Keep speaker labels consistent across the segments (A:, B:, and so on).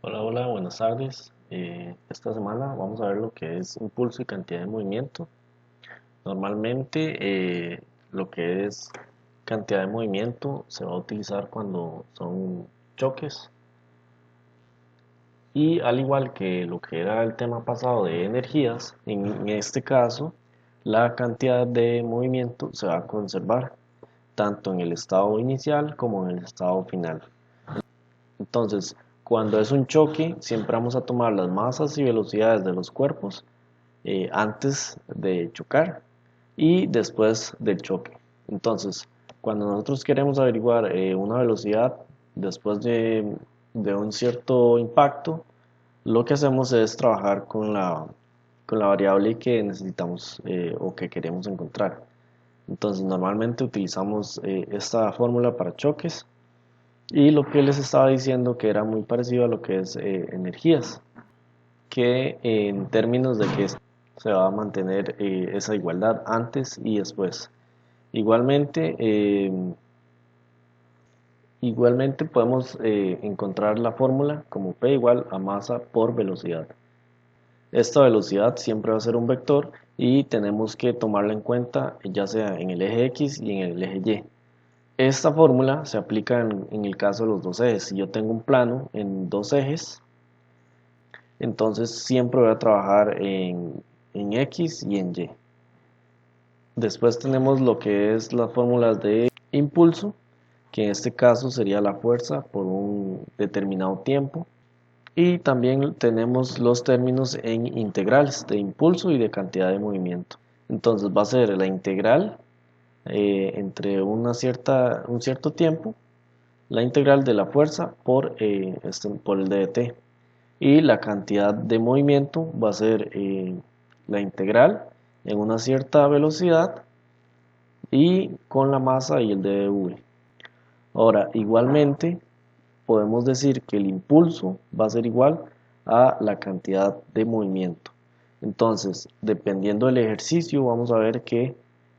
A: Hola, hola, buenas tardes. Esta semana vamos a ver lo que es impulso y cantidad de movimiento. Normalmente lo que es cantidad de movimiento se va a utilizar cuando son choques y al igual que lo que era el tema pasado de energías, en este caso la cantidad de movimiento se va a conservar tanto en el estado inicial como en el estado final. Entonces, cuando es un choque, siempre vamos a tomar las masas y velocidades de los cuerpos antes de chocar y después del choque. Entonces, cuando nosotros queremos averiguar una velocidad después de un cierto impacto, lo que hacemos es trabajar con la variable que necesitamos o que queremos encontrar. Entonces, normalmente utilizamos esta fórmula para choques y lo que les estaba diciendo que era muy parecido a lo que es energías, que en términos de que se va a mantener esa igualdad antes y después. Igualmente, igualmente podemos encontrar la fórmula como P igual a masa por velocidad. Esta velocidad siempre va a ser un vector y tenemos que tomarla en cuenta ya sea en el eje X y en el eje Y. Esta fórmula se aplica en el caso de los dos ejes. Si yo tengo un plano en dos ejes, entonces siempre voy a trabajar en X y en Y. Después tenemos lo que es las fórmulas de impulso, que en este caso sería la fuerza por un determinado tiempo. Y también tenemos los términos en integrales de impulso y de cantidad de movimiento. Entonces va a ser la integral entre un cierto tiempo, la integral de la fuerza por el dt. Y la cantidad de movimiento va a ser la integral en una cierta velocidad y con la masa y el dv. Ahora, igualmente, podemos decir que el impulso va a ser igual a la cantidad de movimiento. Entonces, dependiendo del ejercicio, vamos a ver que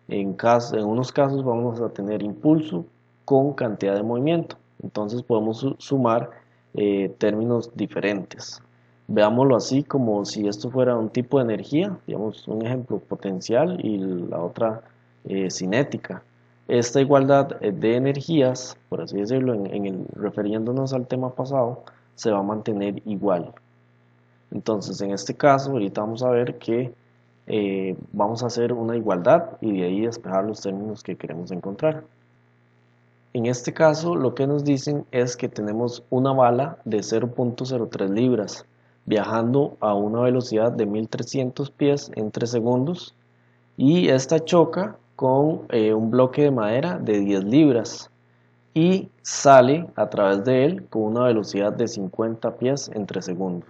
A: en unos casos vamos a tener impulso con cantidad de movimiento. Entonces podemos sumar términos diferentes. Veámoslo así como si esto fuera un tipo de energía, digamos un ejemplo potencial y la otra cinética. Esta igualdad de energías, por así decirlo, refiriéndonos al tema pasado, se va a mantener igual. Entonces, en este caso, ahorita vamos a ver que vamos a hacer una igualdad y de ahí despejar los términos que queremos encontrar. En este caso, lo que nos dicen es que tenemos una bala de 0.03 libras viajando a una velocidad de 1300 pies en 3 segundos y esta choca con un bloque de madera de 10 libras y sale a través de él con una velocidad de 50 pies en 3 segundos.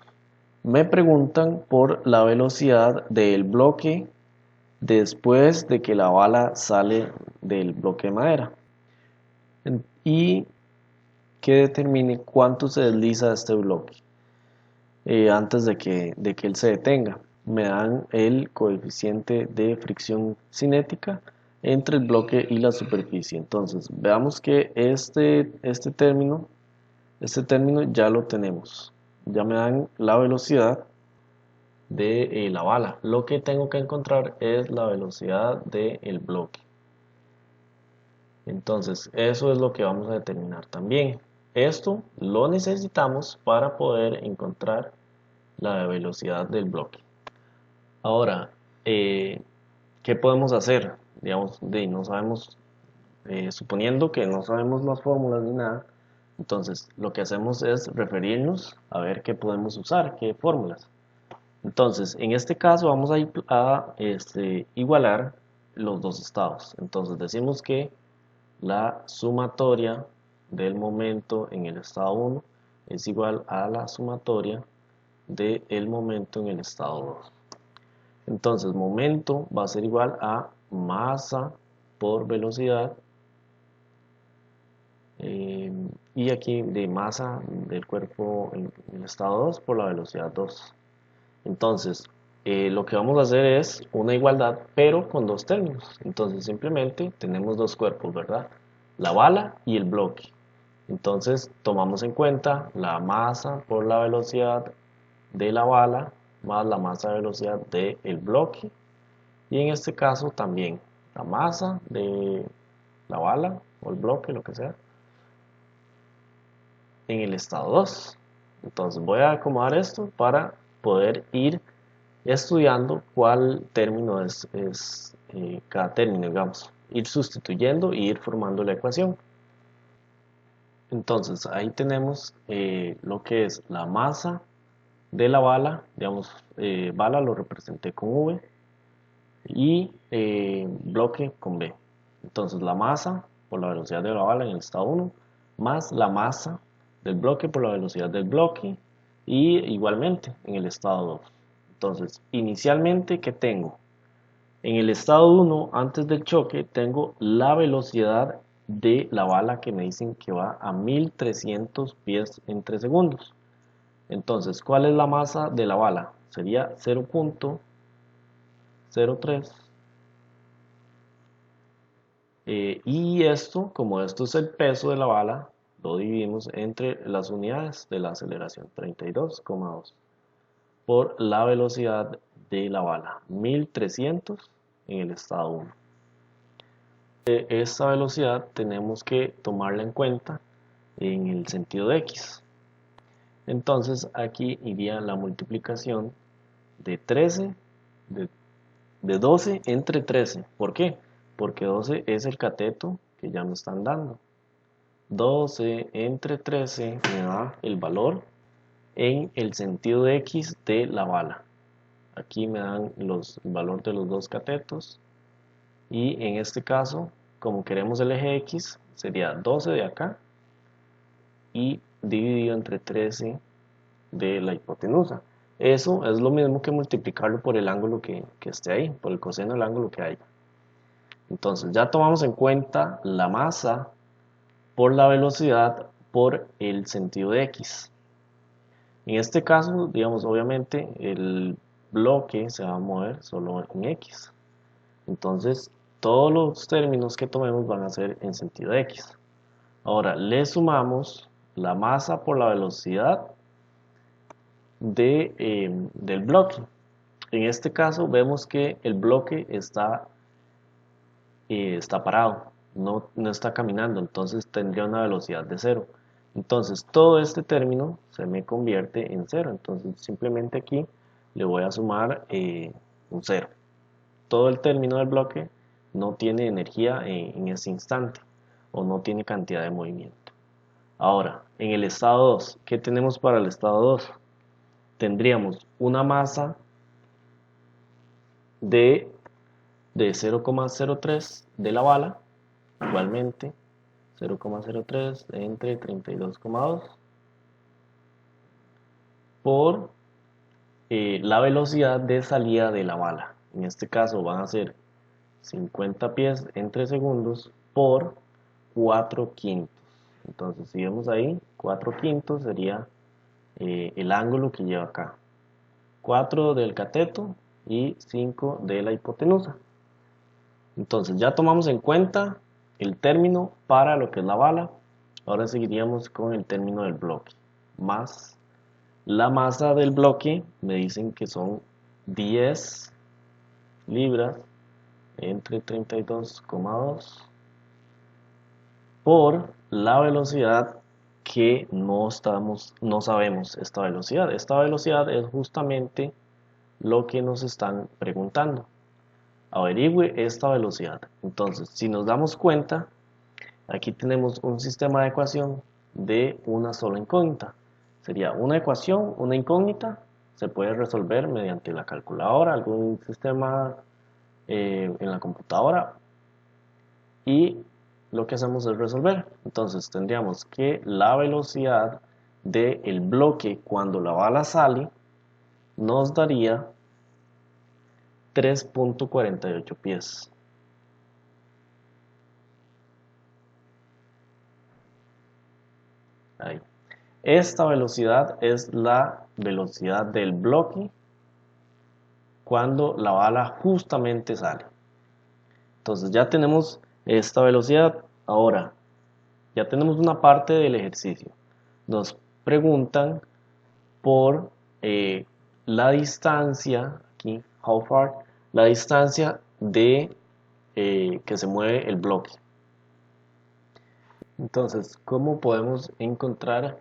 A: Me preguntan por la velocidad del bloque después de que la bala sale del bloque de madera y que determine cuánto se desliza este bloque antes de que él se detenga. Me dan el coeficiente de fricción cinética entre el bloque y la superficie. Entonces, veamos que este término ya lo tenemos. Ya me dan la velocidad de la bala. Lo que tengo que encontrar es la velocidad del bloque. Entonces, eso es lo que vamos a determinar también. Esto lo necesitamos para poder encontrar la velocidad del bloque. Ahora, ¿qué podemos hacer? Digamos, no sabemos, suponiendo que no sabemos las fórmulas ni nada, entonces lo que hacemos es referirnos a ver qué podemos usar, qué fórmulas. Entonces, en este caso vamos a igualar los dos estados. Entonces decimos que la sumatoria del momento en el estado 1 es igual a la sumatoria del momento en el estado 2. Entonces, momento va a ser igual a masa por velocidad y aquí de masa del cuerpo en el estado 2 por la velocidad 2. Entonces, lo que vamos a hacer es una igualdad, pero con dos términos. Entonces, simplemente tenemos dos cuerpos, ¿verdad? La bala y el bloque. Entonces tomamos en cuenta la masa por la velocidad de la bala más la masa de velocidad del bloque, y en este caso también la masa de la bala o el bloque, lo que sea, en el estado 2. Entonces voy a acomodar esto para poder ir estudiando cuál término es cada término, digamos, ir sustituyendo y ir formando la ecuación. Entonces ahí tenemos lo que es la masa de la bala, digamos, bala lo representé con V y bloque con B. Entonces la masa por la velocidad de la bala en el estado 1 más la masa del bloque por la velocidad del bloque, y igualmente en el estado 2. Entonces inicialmente, ¿qué tengo? En el estado 1, antes del choque, tengo la velocidad de la bala que me dicen que va a 1300 pies en 3 segundos. Entonces, ¿cuál es la masa de la bala? Sería 0.03. Y esto, como esto es el peso de la bala, lo dividimos entre las unidades de la aceleración, 32,2, por la velocidad de la bala, 1300 en el estado 1. Esta velocidad tenemos que tomarla en cuenta en el sentido de X. Entonces aquí iría la multiplicación de 13, de 12 entre 13. ¿Por qué? Porque 12 es el cateto que ya me están dando. 12 entre 13 me da el valor en el sentido de X de la bala. Aquí me dan el valor de los dos catetos, y en este caso, como queremos el eje X, sería 12 de acá y dividido entre 13 de la hipotenusa. Eso es lo mismo que multiplicarlo por el ángulo que esté ahí, por el coseno del ángulo que haya. Entonces ya tomamos en cuenta la masa por la velocidad por el sentido de X. En este caso, digamos, obviamente el bloque se va a mover solo en X. Entonces todos los términos que tomemos van a ser en sentido de X. Ahora le sumamos la masa por la velocidad del bloque. En este caso vemos que el bloque está parado, no está caminando, entonces tendría una velocidad de 0. Entonces todo este término se me convierte en 0, entonces simplemente aquí le voy a sumar un 0. Todo el término del bloque no tiene energía en ese instante, o no tiene cantidad de movimiento. Ahora, en el estado 2, ¿qué tenemos para el estado 2? Tendríamos una masa de 0,03 de la bala, igualmente 0,03 entre 32,2 por la velocidad de salida de la bala. En este caso van a ser 50 pies en 3 segundos por 4 quintos. Entonces si vemos ahí, 4 quintos sería el ángulo que lleva acá. 4 del cateto y 5 de la hipotenusa. Entonces ya tomamos en cuenta el término para lo que es la bala. Ahora seguiríamos con el término del bloque, más la masa del bloque. Me dicen que son 10 libras entre 32,2 por la velocidad que no sabemos esta velocidad. Esta velocidad es justamente lo que nos están preguntando. Averigüe esta velocidad. Entonces, si nos damos cuenta, aquí tenemos un sistema de ecuación de una sola incógnita. Sería una ecuación, una incógnita, se puede resolver mediante la calculadora, algún sistema en la computadora, y lo que hacemos es resolver. Entonces tendríamos que la velocidad del bloque cuando la bala sale nos daría 3.48 pies. Ahí. Esta velocidad es la velocidad del bloque cuando la bala justamente sale. Entonces ya tenemos esta velocidad. Ahora, ya tenemos una parte del ejercicio. Nos preguntan por la distancia, aquí, how far, la distancia de que se mueve el bloque. Entonces, ¿cómo podemos encontrar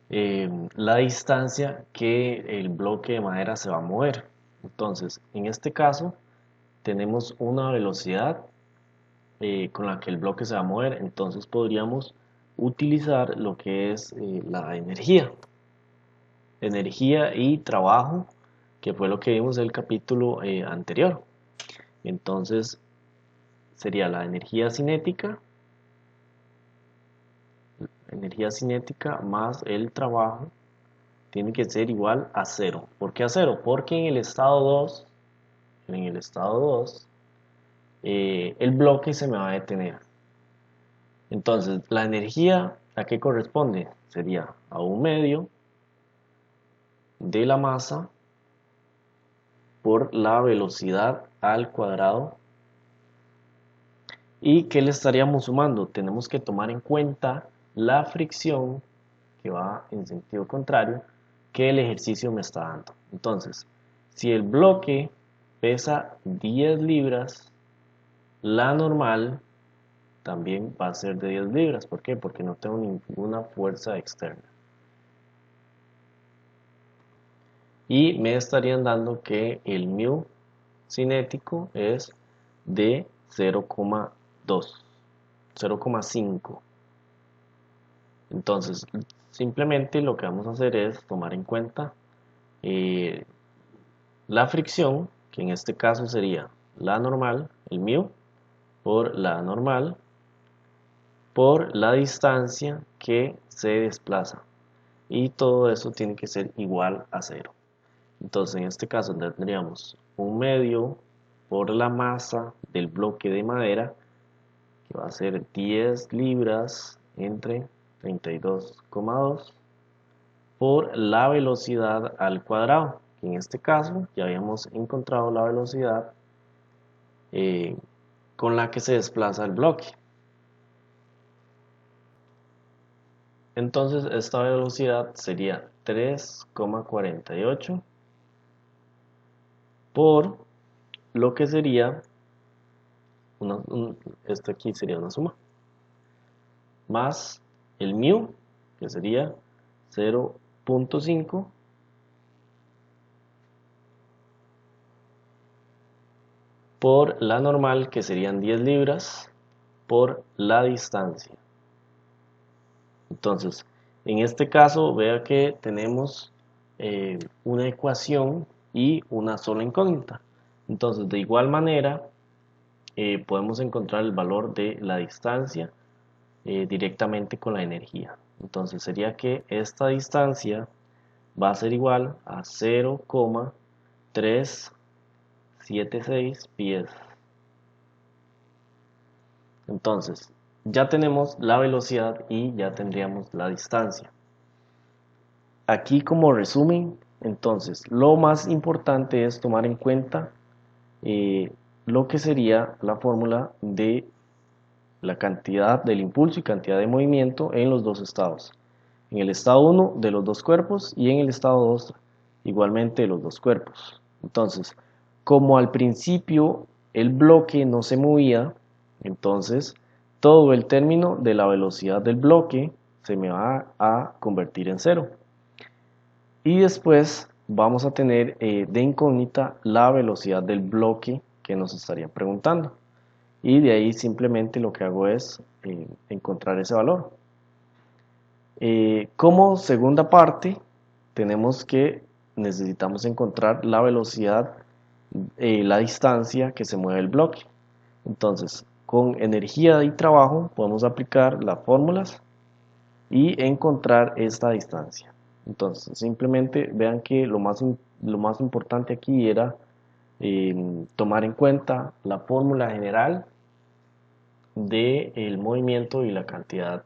A: la distancia que el bloque de madera se va a mover? Entonces, en este caso, tenemos una velocidad con la que el bloque se va a mover, entonces podríamos utilizar lo que es la energía y trabajo, que fue lo que vimos en el capítulo anterior. Entonces sería la energía cinética más el trabajo tiene que ser igual a cero. ¿Por qué a cero? Porque en el estado 2 el bloque se me va a detener. Entonces, la energía, ¿a qué corresponde? Sería a un medio de la masa por la velocidad al cuadrado. ¿Y qué le estaríamos sumando? Tenemos que tomar en cuenta la fricción, que va en sentido contrario, que el ejercicio me está dando. Entonces, si el bloque pesa 10 libras, la normal también va a ser de 10 libras. ¿Por qué? Porque no tengo ninguna fuerza externa. Y me estarían dando que el mu cinético es de 0,2, 0,5. Entonces, simplemente lo que vamos a hacer es tomar en cuenta eh, la fricción, que en este caso sería la normal, el mu, por la normal, por la distancia que se desplaza. Y todo eso tiene que ser igual a cero. Entonces, en este caso tendríamos un medio por la masa del bloque de madera, que va a ser 10 libras entre 32,2 por la velocidad al cuadrado, que en este caso ya habíamos encontrado la velocidad con la que se desplaza el bloque. Entonces esta velocidad sería 3,48 por lo que sería esto aquí sería una suma, más el mu, que sería 0,5 por la normal, que serían 10 libras, por la distancia. Entonces, en este caso, vea que tenemos una ecuación y una sola incógnita. Entonces, de igual manera, podemos encontrar el valor de la distancia directamente con la energía. Entonces, sería que esta distancia va a ser igual a 0,376 pies. Entonces, ya tenemos la velocidad y ya tendríamos la distancia. Aquí como resumen, entonces, lo más importante es tomar en cuenta lo que sería la fórmula de la cantidad del impulso y cantidad de movimiento en los dos estados. En el estado 1 de los dos cuerpos y en el estado 2 igualmente de los dos cuerpos. Entonces, como al principio el bloque no se movía, entonces todo el término de la velocidad del bloque se me va a convertir en cero. Y después vamos a tener de incógnita la velocidad del bloque que nos estarían preguntando. Y de ahí simplemente lo que hago es encontrar ese valor. Como segunda parte, necesitamos encontrar la velocidad, la distancia que se mueve el bloque. Entonces, con energía y trabajo podemos aplicar las fórmulas y encontrar esta distancia. Entonces, simplemente vean que lo más importante aquí era tomar en cuenta la fórmula general del movimiento y la cantidad